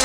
Hi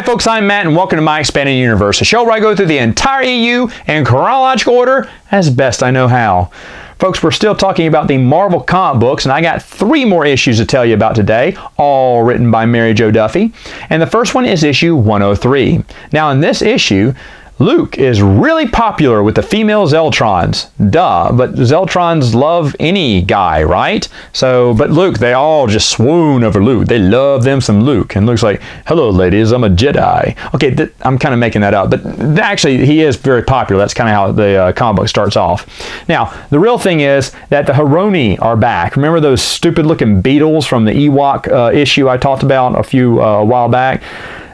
folks, I'm Matt and welcome to My Expanded Universe, a show where I go through the entire EU in chronological order as best I know how. Folks, we're still talking about the Marvel comic books, and I got 3 more issues to tell you about today, all written by Mary Jo Duffy. And the first one is issue 103. Now in this issue, Luke is really popular with the female Zeltrons. Duh, but Zeltrons love any guy, right? But Luke, they all just swoon over Luke. They love them some Luke. And Luke's like, hello ladies, I'm a Jedi. Okay, I'm kind of making that up, but actually he is very popular. That's kind of how the comic book starts off. Now, the real thing is that the Heroni are back. Remember those stupid looking beetles from the Ewok issue I talked about a while back?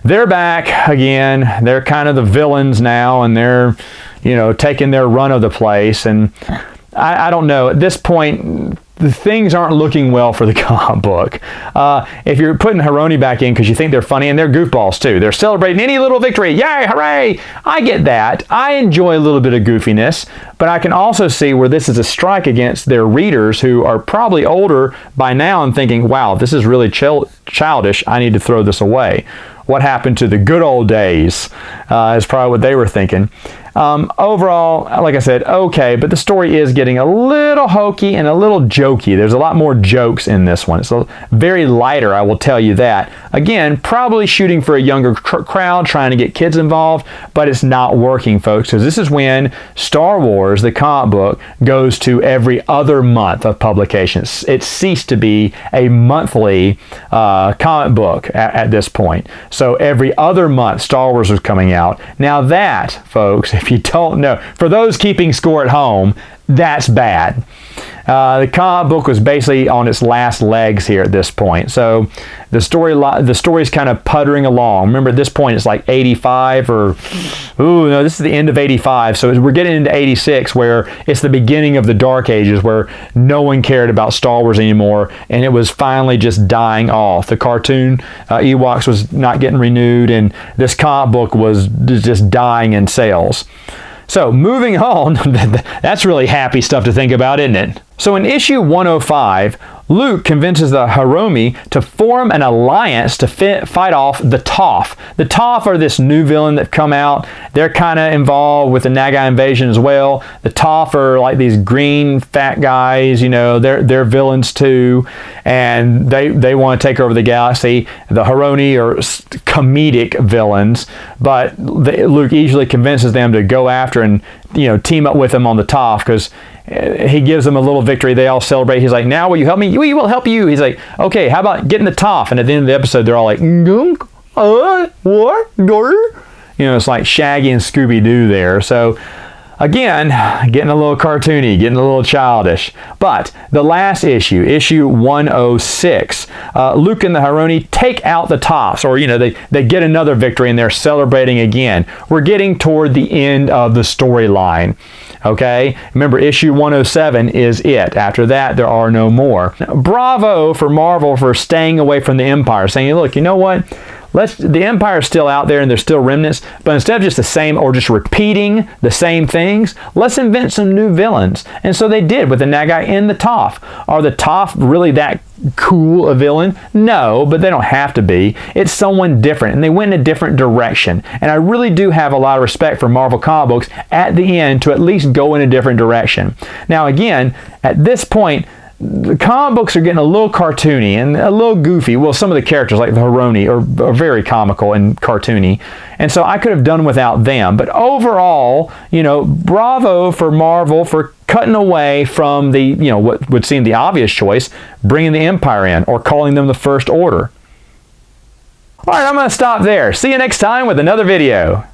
They're back again. They're kind of the villains now, and they're, taking their run of the place. And I don't know. At this point, the things aren't looking well for the comic book. If you're putting Heroni back in because you think they're funny, and they're goofballs too. They're celebrating any little victory. Yay, hooray! I get that. I enjoy a little bit of goofiness, but I can also see where this is a strike against their readers who are probably older by now and thinking, wow, this is really childish. I need to throw this away. What happened to the good old days is probably what they were thinking. Overall, like I said, okay, but the story is getting a little hokey and a little jokey. There's a lot more jokes in this one. It's very lighter, I will tell you that. Again, probably shooting for a younger crowd, trying to get kids involved, but it's not working, folks, because this is when Star Wars, the comic book, goes to every other month of publication. It ceased to be a monthly comic book at this point. So every other month, Star Wars was coming out. Now that, folks, if you don't know, for those keeping score at home, that's bad. The comic book was basically on its last legs here at this point. So the story's kind of puttering along. Remember, at this point, it's like 85 no, this is the end of 85. So we're getting into 86, where it's the beginning of the Dark Ages, where no one cared about Star Wars anymore, and it was finally just dying off. The cartoon Ewoks was not getting renewed, and this comic book was just dying in sales. So moving on, that's really happy stuff to think about, isn't it? So in issue 105, Luke convinces the Heroni to form an alliance to fight off the Toph. The Toph are this new villain that come out. They're kind of involved with the Nagai invasion as well. The Toph are like these green fat guys, they're villains too, and they want to take over the galaxy. The Heroni are comedic villains, but Luke easily convinces them to go after and team up with him on the Toph, because he gives them a little victory. They all celebrate. He's like, now will you help me? We will help you. He's like, okay, how about getting the Toph? And at the end of the episode, they're all like, what? It's like Shaggy and Scooby-Doo there. So again, getting a little cartoony, getting a little childish. But the last issue, issue 106, Luke and the Heroni take out the Tophs, or they get another victory and they're celebrating again. We're getting toward the end of the storyline. Okay, remember, issue 107 is it. After that, there are no more. Now, bravo for Marvel for staying away from the Empire, saying, look, you know what? The Empire's still out there and there's still remnants, but instead of just the same or just repeating the same things, let's invent some new villains. And so they did with the Nagai and the Toph. Are the Toph really that cool a villain? No, but they don't have to be. It's someone different, and they went in a different direction. And I really do have a lot of respect for Marvel comic books at the end to at least go in a different direction. Now again, at this point, the comic books are getting a little cartoony and a little goofy. Well, some of the characters, like the Heroni, are very comical and cartoony. And so I could have done without them. But overall, bravo for Marvel for cutting away from the, what would seem the obvious choice, bringing the Empire in or calling them the First Order. All right, I'm going to stop there. See you next time with another video.